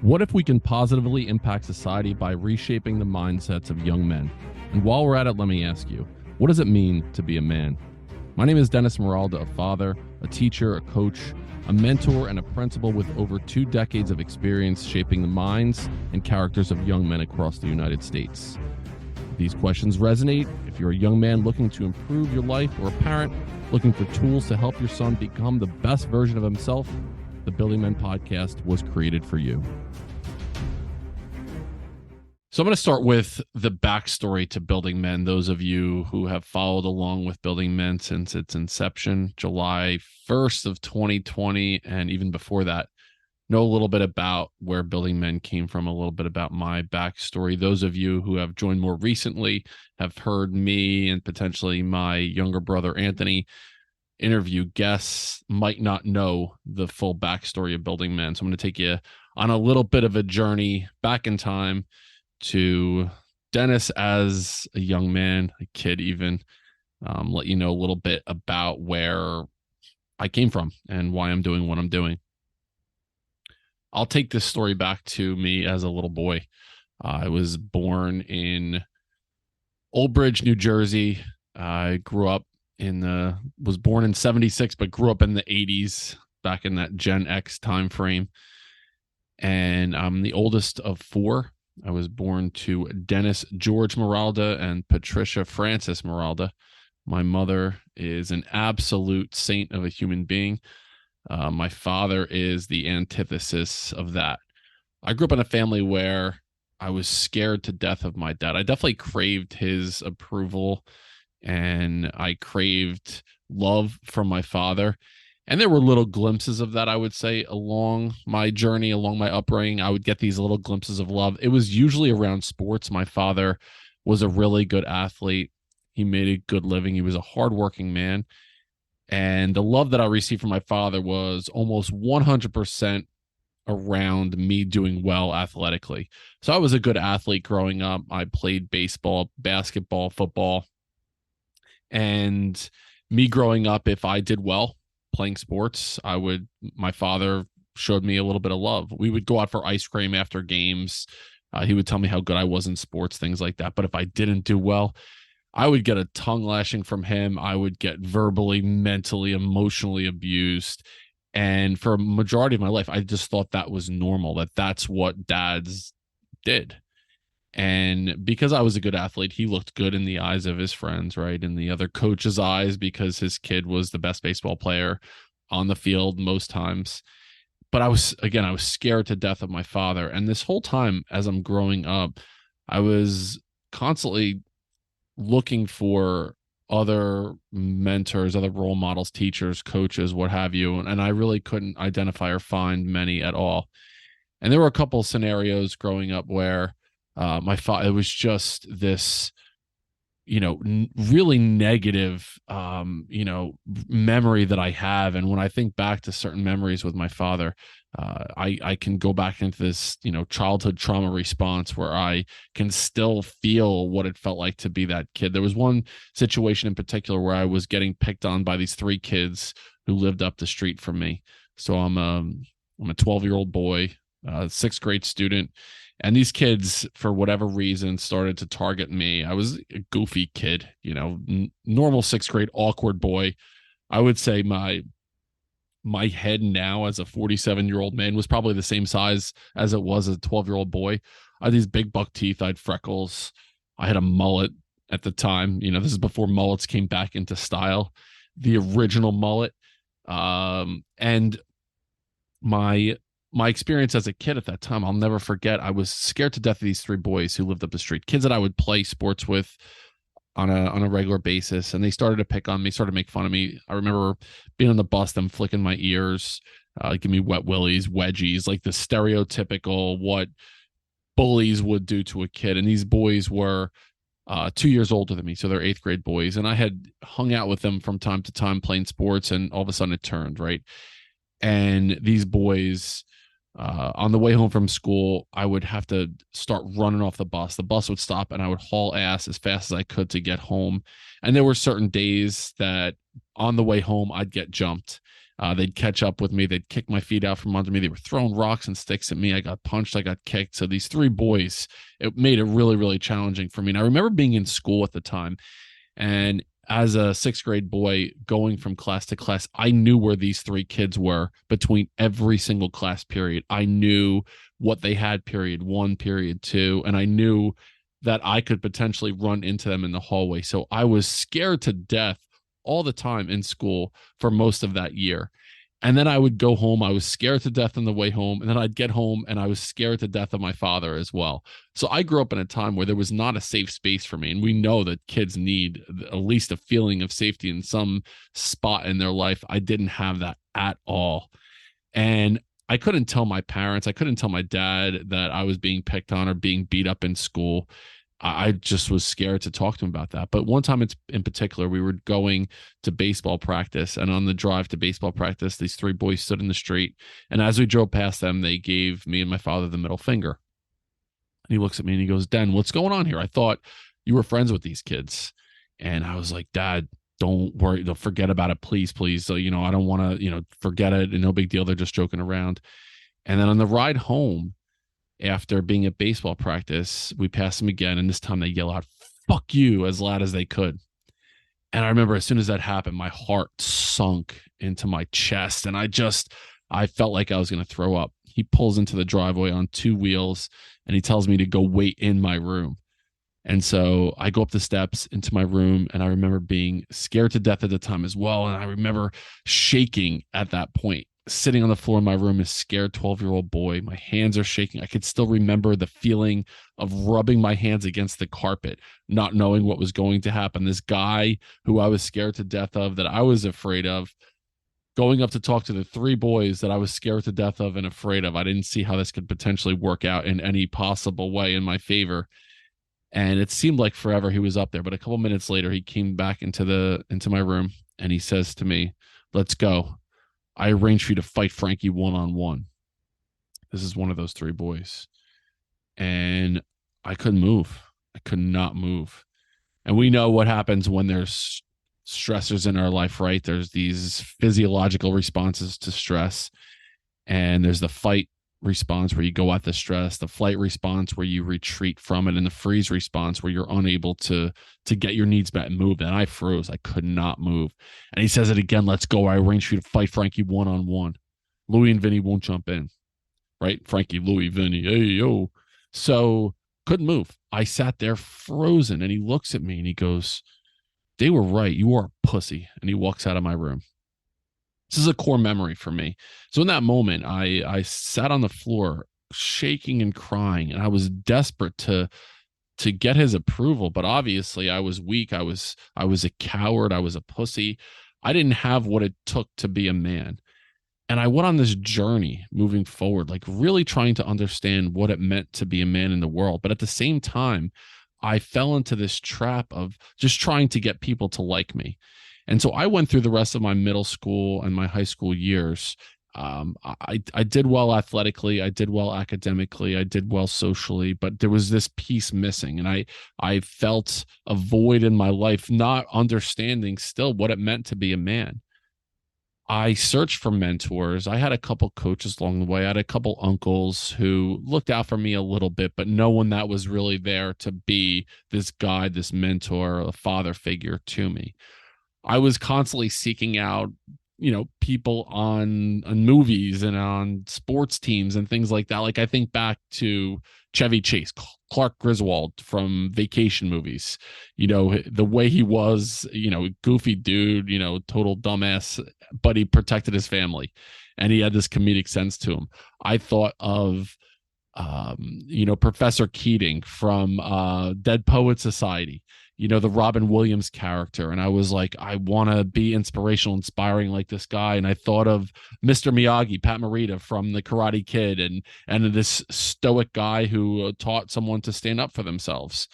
What if we can positively impact society by reshaping the mindsets of young men? And while we're at it, let me ask you, what does it mean to be a man? My name is Dennis Moralda, a father, a teacher, a coach, a mentor, and a principal with over 2 decades of experience shaping the minds and characters of young men across the United States. If these questions resonate, if you're a young man looking to improve your life or a parent looking for tools to help your son become the best version of himself, the Building Men podcast was created for you. So I'm going to start with the backstory to Building Men. Those of you who have followed along with Building Men since its inception, July 1st of 2020, and even before that, know a little bit about where Building Men came from, a little bit about my backstory. Those of you who have joined more recently have heard me and potentially my younger brother, Anthony, interview guests, might not know the full backstory of Building Men. So I'm going to take you on a little bit of a journey back in time to Dennis as a young man, a kid even, let you know a little bit about where I came from and why I'm doing what I'm doing. I'll take this story back to me as a little boy. I was born in Old Bridge, New Jersey. I was born in 76, but grew up in the 80s, back in that Gen X time frame. And I'm the oldest of 4. I was born to Dennis George Moralda and Patricia Frances Moralda. My mother is an absolute saint of a human being. My father is the antithesis of that. I grew up in a family where I was scared to death of my dad. I definitely craved his approval, and I craved love from my father. And there were little glimpses of that, I would say, along my journey, along my upbringing. I would get these little glimpses of love. It was usually around sports. My father was a really good athlete. He made a good living. He was a hardworking man. And the love that I received from my father was almost 100% around me doing well athletically. So I was a good athlete growing up. I played baseball, basketball, football. And me growing up, if I did well playing sports, my father showed me a little bit of love. We would go out for ice cream after games. He would tell me how good I was in sports, things like that. But if I didn't do well, I would get a tongue lashing from him. I would get verbally, mentally, emotionally abused. And for a majority of my life, I just thought that was normal, that's what dads did. And because I was a good athlete, he looked good in the eyes of his friends, right? In the other coach's eyes, because his kid was the best baseball player on the field most times. But I was scared to death of my father. And this whole time, as I'm growing up, I was constantly looking for other mentors, other role models, teachers, coaches, what have you. And I really couldn't identify or find many at all. And there were a couple of scenarios growing up where my father, it was just this, really negative, memory that I have. And when I think back to certain memories with my father, I can go back into this, childhood trauma response where I can still feel what it felt like to be that kid. There was one situation in particular where I was getting picked on by these 3 kids who lived up the street from me. So I'm a 12-year-old boy, 6th grade student. And these kids, for whatever reason, started to target me. I was a goofy kid, normal 6th grade, awkward boy. I would say my head now as a 47-year-old man was probably the same size as it was as a 12-year-old boy. I had these big buck teeth. I had freckles. I had a mullet at the time. This is before mullets came back into style, the original mullet. And my experience as a kid at that time, I'll never forget. I was scared to death of these 3 boys who lived up the street, kids that I would play sports with on a regular basis. And they started to pick on me, started to make fun of me. I remember being on the bus, them flicking my ears, give me wet willies, wedgies, like the stereotypical what bullies would do to a kid. And these boys were 2 years older than me. So they're 8th grade boys. And I had hung out with them from time to time playing sports, and all of a sudden it turned, right? And these boys, on the way home from school, I would have to start running off the bus. The bus would stop and I would haul ass as fast as I could to get home. And there were certain days that on the way home, I'd get jumped. They'd catch up with me. They'd kick my feet out from under me. They were throwing rocks and sticks at me. I got punched. I got kicked. So these three boys, it made it really, really challenging for me. And I remember being in school at the time, and as a sixth grade boy going from class to class, I knew where these three kids were between every single class period. I knew what they had period one, period two, and I knew that I could potentially run into them in the hallway. So I was scared to death all the time in school for most of that year. And then I would go home. I was scared to death on the way home. And then I'd get home and I was scared to death of my father as well. So I grew up in a time where there was not a safe space for me. And we know that kids need at least a feeling of safety in some spot in their life. I didn't have that at all. And I couldn't tell my parents, I couldn't tell my dad that I was being picked on or being beat up in school. I just was scared to talk to him about that. But one time in particular, we were going to baseball practice, and on the drive to baseball practice, these three boys stood in the street. And as we drove past them, they gave me and my father the middle finger. And he looks at me and he goes, "Den, what's going on here? I thought you were friends with these kids." And I was like, "Dad, don't worry. Don't forget about it. Please, please. So, I don't want to, forget it. No big deal. They're just joking around." And then on the ride home, after being at baseball practice, we passed them again. And this time they yell out, "Fuck you," as loud as they could. And I remember as soon as that happened, my heart sunk into my chest. And I felt like I was going to throw up. He pulls into the driveway on two wheels and he tells me to go wait in my room. And so I go up the steps into my room, and I remember being scared to death at the time as well. And I remember shaking at that point, sitting on the floor in my room, a scared 12-year-old boy. My hands are shaking. I could still remember the feeling of rubbing my hands against the carpet, not knowing what was going to happen. This guy who I was scared to death of, that I was afraid of, going up to talk to the three boys that I was scared to death of and afraid of. I didn't see how this could potentially work out in any possible way in my favor. And it seemed like forever he was up there. But a couple minutes later, he came back into my room and he says to me, "Let's go. I arranged for you to fight Frankie one-on-one." This is one of those three boys. And I couldn't move. I could not move. And we know what happens when there's stressors in our life, right? There's these physiological responses to stress. And there's the fight response where you go at the stress, the flight response where you retreat from it, and the freeze response where you're unable to get your needs met and move. And I froze. I could not move. And he says it again, "Let's go. I arranged for you to fight Frankie one-on-one. Louie and Vinny won't jump in." Right? Frankie, Louie, Vinny, hey, yo. So couldn't move. I sat there frozen, and he looks at me and he goes, "They were right. You are a pussy." And he walks out of my room. This is a core memory for me. So in that moment, I sat on the floor shaking and crying, and I was desperate to get his approval. But obviously I was weak. I was a coward. I was a pussy. I didn't have what it took to be a man. And I went on this journey moving forward, like really trying to understand what it meant to be a man in the world. But at the same time, I fell into this trap of just trying to get people to like me. And so I went through the rest of my middle school and my high school years. I did well athletically. I did well academically. I did well socially, but there was this piece missing. And I felt a void in my life, not understanding still what it meant to be a man. I searched for mentors. I had a couple coaches along the way. I had a couple uncles who looked out for me a little bit, but no one that was really there to be this guide, this mentor, a father figure to me. I was constantly seeking out, people on movies and on sports teams and things like that. Like I think back to Chevy Chase, Clark Griswold from Vacation movies, the way he was, goofy dude, total dumbass, but he protected his family and he had this comedic sense to him. I thought of, Professor Keating from Dead Poet Society, the Robin Williams character. And I was like, I want to be inspirational, inspiring like this guy. And I thought of Mr. Miyagi, Pat Morita from The Karate Kid, and this stoic guy who taught someone to stand up for themselves.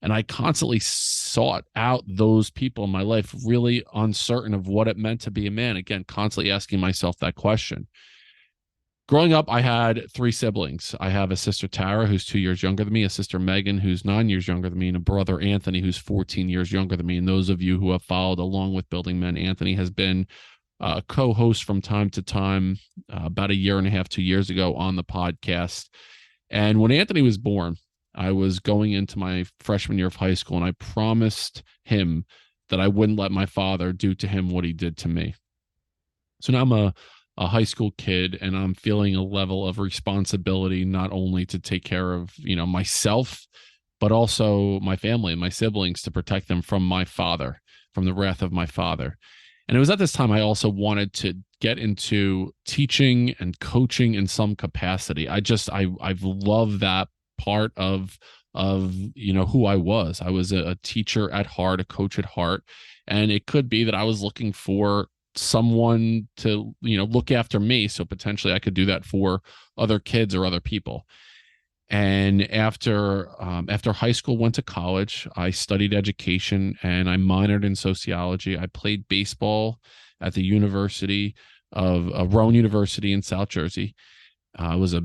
And I constantly sought out those people in my life, really uncertain of what it meant to be a man. Again, constantly asking myself that question. Growing up, I had three siblings. I have a sister, Tara, who's 2 years younger than me, a sister, Megan, who's 9 years younger than me, and a brother, Anthony, who's 14 years younger than me. And those of you who have followed along with Building Men, Anthony has been co-host from time to time, about a year and a half, 2 years ago on the podcast. And when Anthony was born, I was going into my freshman year of high school, and I promised him that I wouldn't let my father do to him what he did to me. So now I'm a high school kid, and I'm feeling a level of responsibility, not only to take care of, myself, but also my family and my siblings, to protect them from my father, from the wrath of my father. And it was at this time I also wanted to get into teaching and coaching in some capacity. I've loved that part of who I was. I was a teacher at heart, a coach at heart, and it could be that I was looking for someone to look after me, so potentially I could do that for other kids or other people. And after high school, went to college. I studied education and I minored in sociology. I played baseball at the University of Rowan University in South Jersey. I was a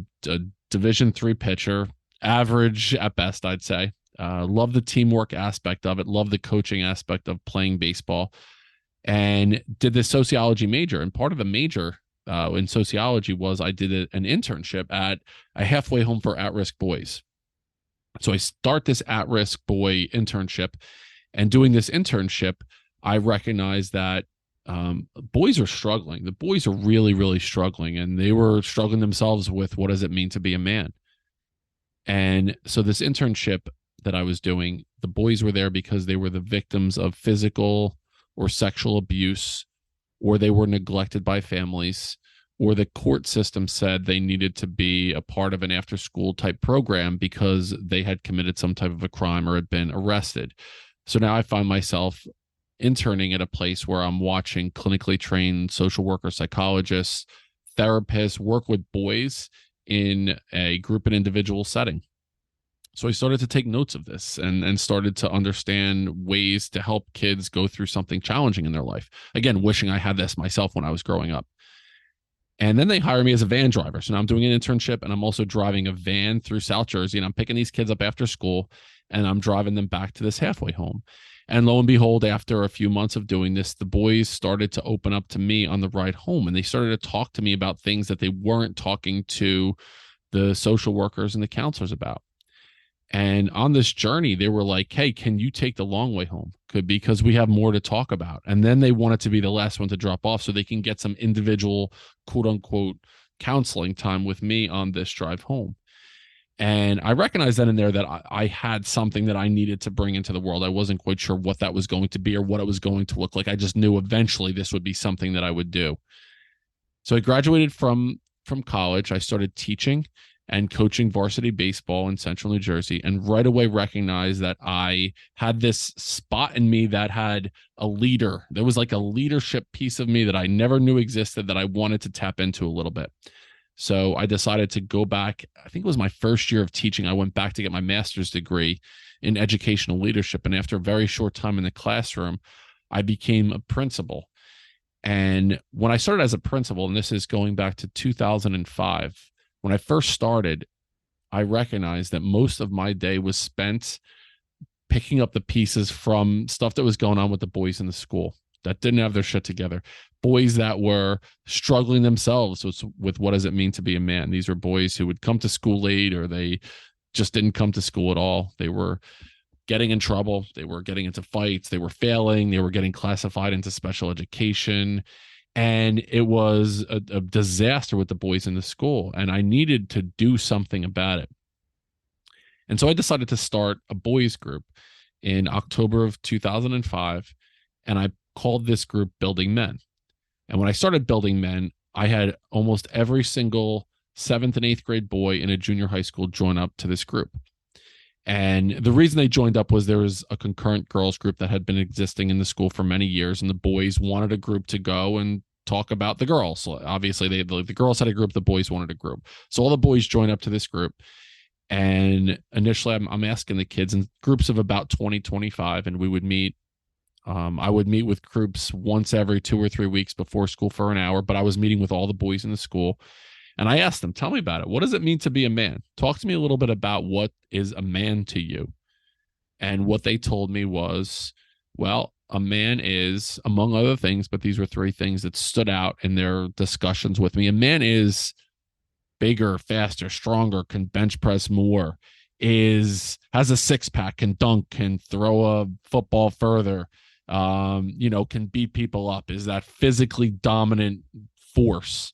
Division III pitcher, average at best, I'd say. Love the teamwork aspect of it. Love the coaching aspect of playing baseball, and did this sociology major. And part of the major in sociology was I did an internship at a halfway home for at-risk boys. So I start this at-risk boy internship, and doing this internship, I recognized that boys are struggling. The boys are really, really struggling, and they were struggling themselves with, what does it mean to be a man? And so this internship that I was doing, the boys were there because they were the victims of physical or sexual abuse, or they were neglected by families, or the court system said they needed to be a part of an after school type program because they had committed some type of a crime or had been arrested. So now I find myself interning at a place where I'm watching clinically trained social workers, psychologists, therapists work with boys in a group and individual setting. So I started to take notes of this and started to understand ways to help kids go through something challenging in their life. Again, wishing I had this myself when I was growing up. And then they hire me as a van driver. So now I'm doing an internship, and I'm also driving a van through South Jersey, and I'm picking these kids up after school, and I'm driving them back to this halfway home. And lo and behold, after a few months of doing this, the boys started to open up to me on the ride home, and they started to talk to me about things that they weren't talking to the social workers and the counselors about. And on this journey, they were like, hey, can you take the long way home? Because we have more to talk about. And then they want it to be the last one to drop off so they can get some individual, quote unquote, counseling time with me on this drive home. And I recognized then and there that I had something that I needed to bring into the world. I wasn't quite sure what that was going to be or what it was going to look like. I just knew eventually this would be something that I would do. So I graduated from college. I started teaching and coaching varsity baseball in central New Jersey, and right away recognized that I had this spot in me that had a leader. There was like a leadership piece of me that I never knew existed that I wanted to tap into a little bit. So I decided to go back. I think it was my first year of teaching. I went back to get my master's degree in educational leadership. And after a very short time in the classroom, I became a principal. And when I started as a principal, and this is going back to 2005, when I first started, I recognized that most of my day was spent picking up the pieces from stuff that was going on with the boys in the school that didn't have their shit together. Boys that were struggling themselves with what does it mean to be a man. These were boys who would come to school late, or they just didn't come to school at all. They were getting in trouble. They were getting into fights. They were failing. They were getting classified into special education. And it was a disaster with the boys in the school, and I needed to do something about it. And so I decided to start a boys group in October of 2005, and I called this group Building Men. And when I started Building Men, I had almost every single 7th and 8th grade boy in a junior high school join up to this group. And the reason they joined up was there was a concurrent girls group that had been existing in the school for many years, and the boys wanted a group to go and talk about the girls. So obviously, the girls had a group, the boys wanted a group. So all the boys joined up to this group. And initially, I'm asking the kids in groups of about 20, 25, and we would meet. I would meet with groups once every 2 or 3 weeks before school for an hour, but I was meeting with all the boys in the school. And I asked them, tell me about it. What does it mean to be a man? Talk to me a little bit about what is a man to you. And what they told me was, well, a man is, among other things, but these were three things that stood out in their discussions with me. A man is bigger, faster, stronger, can bench press more, has a six pack, can dunk, can throw a football further, can beat people up, is that physically dominant force.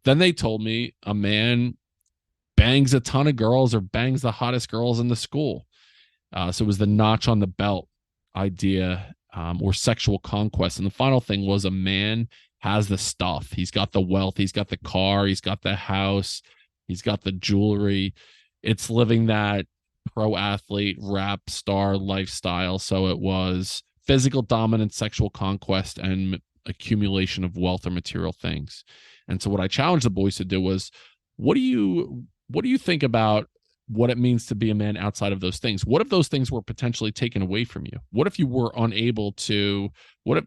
Then they told me a man bangs a ton of girls or bangs the hottest girls in the school. So it was the notch on the belt idea, or sexual conquest. And the final thing was a man has the stuff. He's got the wealth. He's got the car. He's got the house. He's got the jewelry. It's living that pro athlete, rap star lifestyle. So it was physical dominance, sexual conquest, and accumulation of wealth or material things. And so what I challenged the boys to do was, what do you think about what it means to be a man outside of those things? What if those things were potentially taken away from you? What if you were unable to, what if,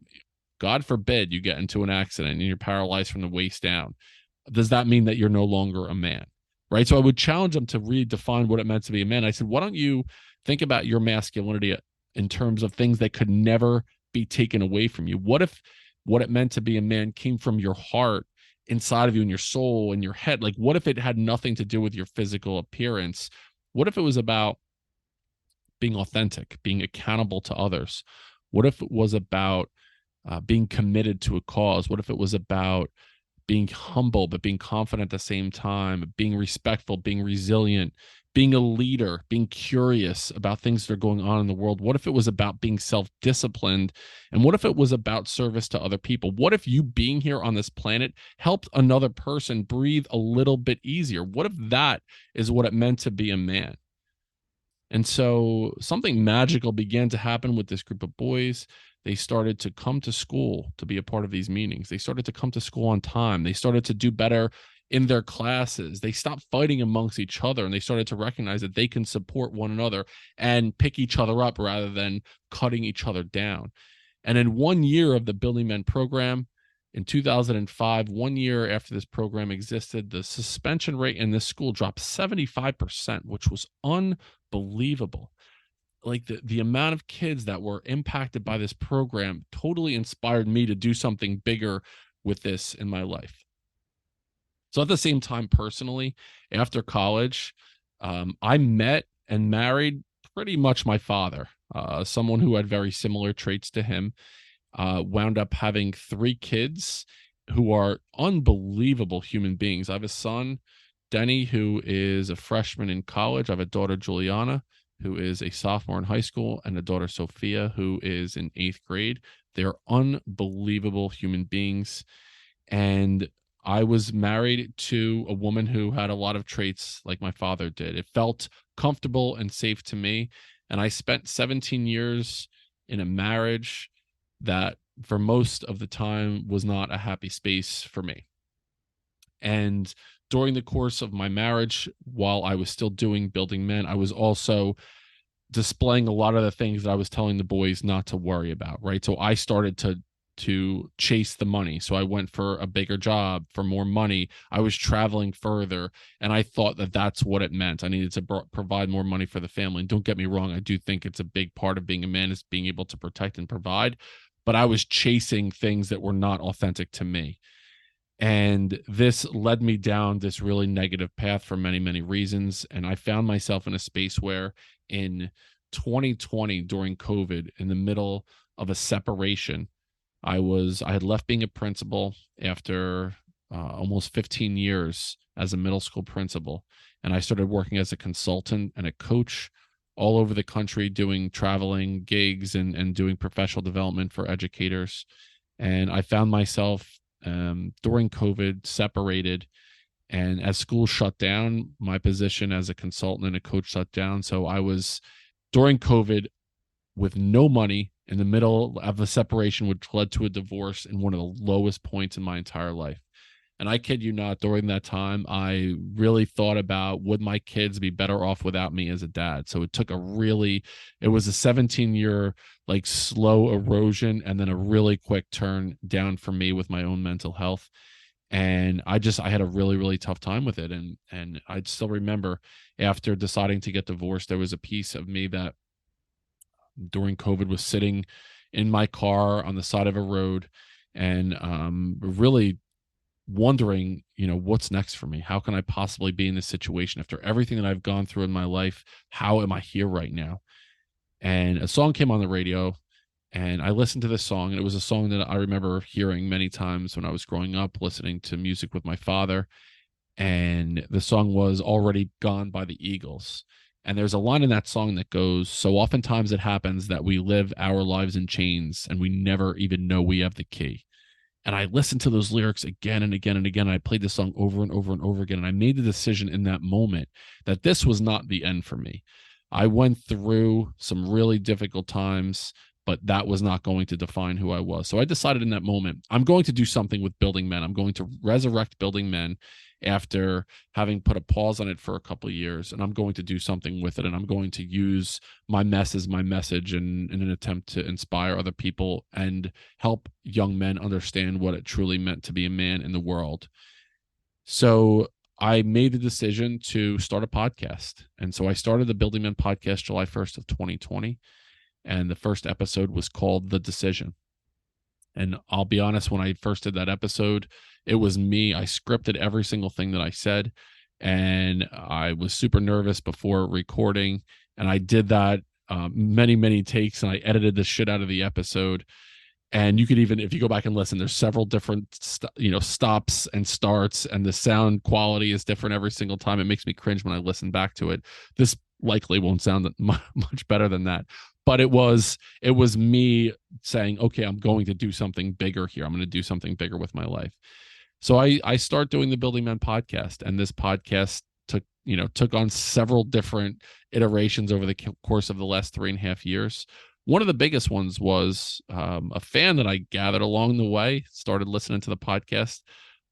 God forbid, you get into an accident and you're paralyzed from the waist down? Does that mean that you're no longer a man? Right. So I would challenge them to redefine what it meant to be a man. I said, why don't you think about your masculinity in terms of things that could never be taken away from you? What if what it meant to be a man came from your heart, inside of you, in your soul, in your head? Like, what if it had nothing to do with your physical appearance? What if it was about being authentic, being accountable to others? What if it was about being committed to a cause? What if it was about being humble but being confident at the same time, being respectful, being resilient, being a leader, being curious about things that are going on in the world? What if it was about being self-disciplined? And what if it was about service to other people? What if you being here on this planet helped another person breathe a little bit easier? What if that is what it meant to be a man? And so something magical began to happen with this group of boys. They started to come to school to be a part of these meetings. They started to come to school on time. They started to do better in their classes. They stopped fighting amongst each other, and they started to recognize that they can support one another and pick each other up rather than cutting each other down. And in 1 year of the Building Men program, in 2005, 1 year after this program existed, the suspension rate in this school dropped 75%, which was unbelievable. Like the amount of kids that were impacted by this program totally inspired me to do something bigger with this in my life. So at the same time, personally, after college, I met and married pretty much my father, someone who had very similar traits to him. Wound up having 3 kids who are unbelievable human beings. I have a son, Denny, who is a freshman in college. I have a daughter, Juliana, who is a sophomore in high school, and a daughter, Sophia, who is in 8th grade. They're unbelievable human beings. And I was married to a woman who had a lot of traits like my father did. It felt comfortable and safe to me. And I spent 17 years in a marriage that for most of the time was not a happy space for me. And during the course of my marriage, while I was still doing Building Men, I was also displaying a lot of the things that I was telling the boys not to worry about, right? So I started to chase the money. So I went for a bigger job, for more money. I was traveling further, and I thought that that's what it meant. I needed to provide more money for the family. And don't get me wrong, I do think it's a big part of being a man is being able to protect and provide, but I was chasing things that were not authentic to me. And this led me down this really negative path for many, many reasons. And I found myself in a space where in 2020, during COVID, in the middle of a separation, I had left being a principal after almost 15 years as a middle school principal. And I started working as a consultant and a coach all over the country, doing traveling gigs and doing professional development for educators. And I found myself during COVID separated. And as school shut down, my position as a consultant and a coach shut down. So I was during COVID with no money in the middle of a separation, which led to a divorce in one of the lowest points in my entire life. And I kid you not, during that time, I really thought about, would my kids be better off without me as a dad? So it was a 17-year, like, slow erosion and then a really quick turn down for me with my own mental health. And I had a really, really tough time with it. And I still remember after deciding to get divorced, there was a piece of me that during COVID was sitting in my car on the side of a road, and really wondering, what's next for me? How can I possibly be in this situation after everything that I've gone through in my life? How am I here right now? And a song came on the radio, and I listened to this song, and it was a song that I remember hearing many times when I was growing up, listening to music with my father. And the song was Already Gone by the Eagles. And there's a line in that song that goes, "So oftentimes it happens that we live our lives in chains and we never even know we have the key." And I listened to those lyrics again and again and again. And I played the song over and over and over again. And I made the decision in that moment that this was not the end for me. I went through some really difficult times, but that was not going to define who I was. So I decided in that moment, I'm going to do something with Building Men. I'm going to resurrect Building Men after having put a pause on it for a couple of years, and I'm going to do something with it. And I'm going to use my mess as my message in an attempt to inspire other people and help young men understand what it truly meant to be a man in the world. So I made the decision to start a podcast. And so I started the Building Men podcast July 1st of 2020. And the first episode was called The Decision. And I'll be honest, when I first did that episode, it was me. I scripted every single thing that I said. And I was super nervous before recording. And I did that many, many takes, and I edited the shit out of the episode. And you could even, if you go back and listen, there's several different stops and starts, and the sound quality is different every single time. It makes me cringe when I listen back to it. This likely won't sound much better than that, but it was me saying, okay, I'm going to do something bigger here. I'm going to do something bigger with my life. So I start doing the Building Men podcast, and this podcast took on several different iterations over the course of the last 3.5 years. One of the biggest ones was a fan that I gathered along the way, started listening to the podcast.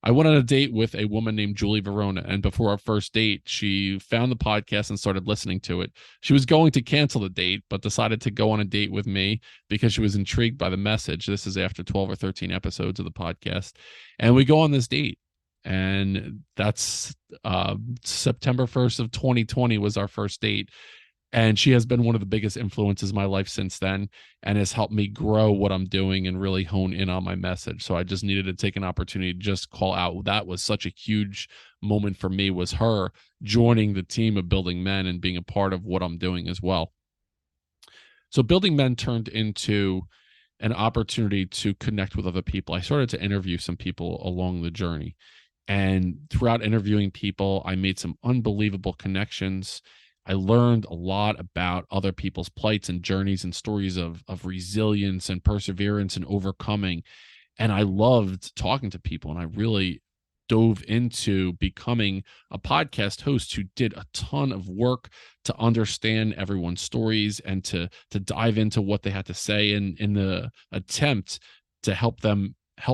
I went on a date with a woman named Julie Verona, and before our first date, she found the podcast and started listening to it. She was going to cancel the date, but decided to go on a date with me because she was intrigued by the message. This is after 12 or 13 episodes of the podcast. And we go on this date, and that's September 1st of 2020 was our first date. And she has been one of the biggest influences in my life since then, and has helped me grow what I'm doing and really hone in on my message. So I just needed to take an opportunity to just call out. That was such a huge moment for me, was her joining the team of Building Men and being a part of what I'm doing as well. So Building Men turned into an opportunity to connect with other people. I started to interview some people along the journey. And throughout interviewing people, I made some unbelievable connections. I learned a lot about other people's plights and journeys and stories of resilience and perseverance and overcoming. And I loved talking to people, and I really dove into becoming a podcast host who did a ton of work to understand everyone's stories and to dive into what they had to say in the attempt to help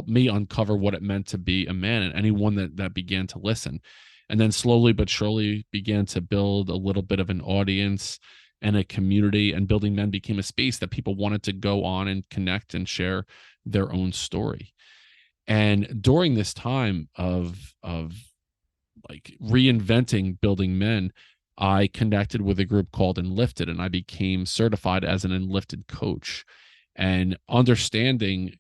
me uncover what it meant to be a man, and anyone that began to listen. And then slowly but surely began to build a little bit of an audience and a community, and Building Men became a space that people wanted to go on and connect and share their own story. And during this time of like reinventing Building Men, I connected with a group called Enlightened, and I became certified as an Enlightened coach. And understanding,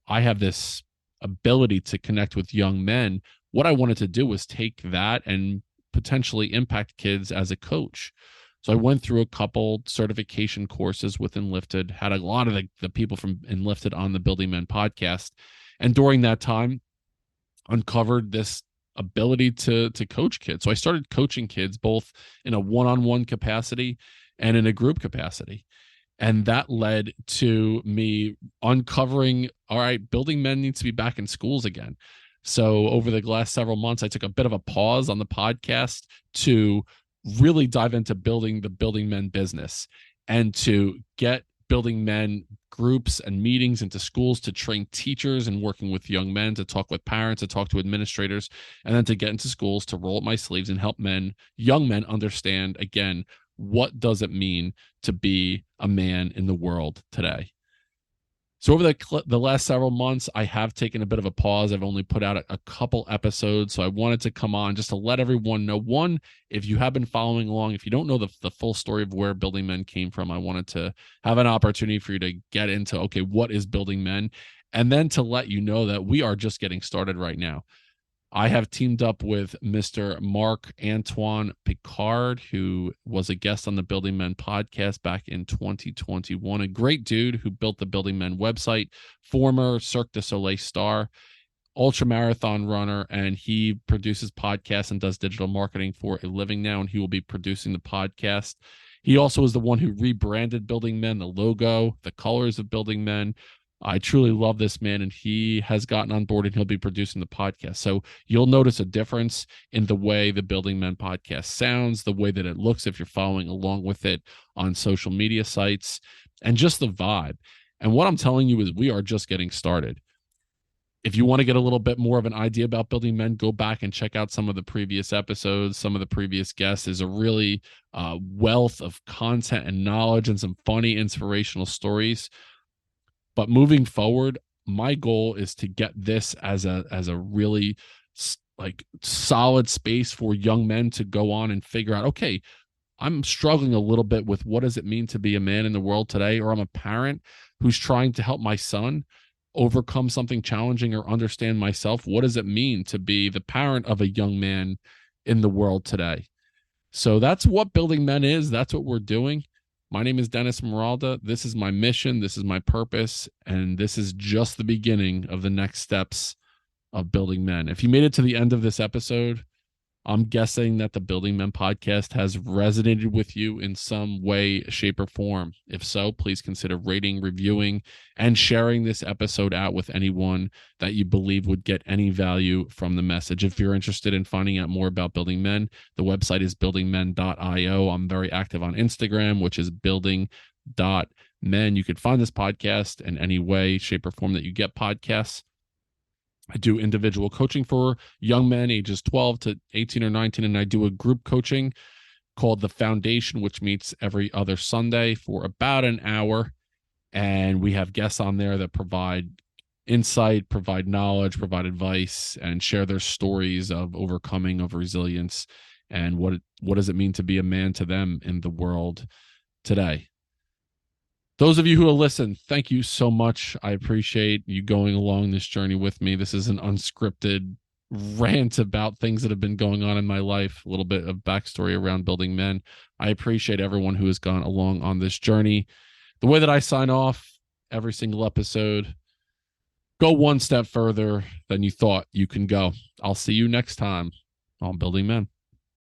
I have this ability to connect with young men. What I wanted to do was take that and potentially impact kids as a coach. So I went through a couple certification courses with Enlightened, had a lot of the people from Enlightened on the Building Men podcast. And during that time, uncovered this ability to coach kids. So I started coaching kids both in a one-on-one capacity and in a group capacity. And that led to me uncovering, all right, Building Men needs to be back in schools again. So over the last several months, I took a bit of a pause on the podcast to really dive into building the Building Men business and to get Building Men groups and meetings into schools to train teachers and working with young men, to talk with parents, to talk to administrators, and then to get into schools to roll up my sleeves and help young men understand, again, what does it mean to be a man in the world today. So over the last several months, I have taken a bit of a pause. I've only put out a couple episodes. So I wanted to come on just to let everyone know, one, if you have been following along, if you don't know the full story of where Building Men came from, I wanted to have an opportunity for you to get into, okay, what is Building Men? And then to let you know that we are just getting started right now. I have teamed up with Mr. Marc Antoine Picard, who was a guest on the Building Men podcast back in 2021. A great dude who built the Building Men website, former Cirque du Soleil star, ultra marathon runner, and he produces podcasts and does digital marketing for a living now, and he will be producing the podcast. He also is the one who rebranded Building Men, the logo, the colors of Building Men. I truly love this man, and he has gotten on board, and he'll be producing the podcast. So you'll notice a difference in the way the Building Men podcast sounds, the way that it looks if you're following along with it on social media sites, and just the vibe. And what I'm telling you is we are just getting started. If you want to get a little bit more of an idea about Building Men, go back and check out some of the previous episodes. Some of the previous guests is a really wealth of content and knowledge and some funny, inspirational stories. But moving forward, my goal is to get this as a really like solid space for young men to go on and figure out, okay, I'm struggling a little bit with what does it mean to be a man in the world today, or I'm a parent who's trying to help my son overcome something challenging or understand myself. What does it mean to be the parent of a young man in the world today? So that's what Building Men is. That's what we're doing. My name is Dennis Moralda. This is my mission. This is my purpose. And this is just the beginning of the next steps of Building Men. If you made it to the end of this episode, I'm guessing that the Building Men podcast has resonated with you in some way, shape, or form. If so, please consider rating, reviewing, and sharing this episode out with anyone that you believe would get any value from the message. If you're interested in finding out more about Building Men, the website is buildingmen.io. I'm very active on Instagram, which is building.men. You could find this podcast in any way, shape, or form that you get podcasts. I do individual coaching for young men ages 12 to 18 or 19, and I do a group coaching called The Foundation, which meets every other Sunday for about an hour. And we have guests on there that provide insight, provide knowledge, provide advice, and share their stories of overcoming, of resilience, and what does it mean to be a man to them in the world today. Those of you who have listened, thank you so much. I appreciate you going along this journey with me. This is an unscripted rant about things that have been going on in my life, a little bit of backstory around Building Men. I appreciate everyone who has gone along on this journey. The way that I sign off every single episode, go one step further than you thought you can go. I'll see you next time on Building Men.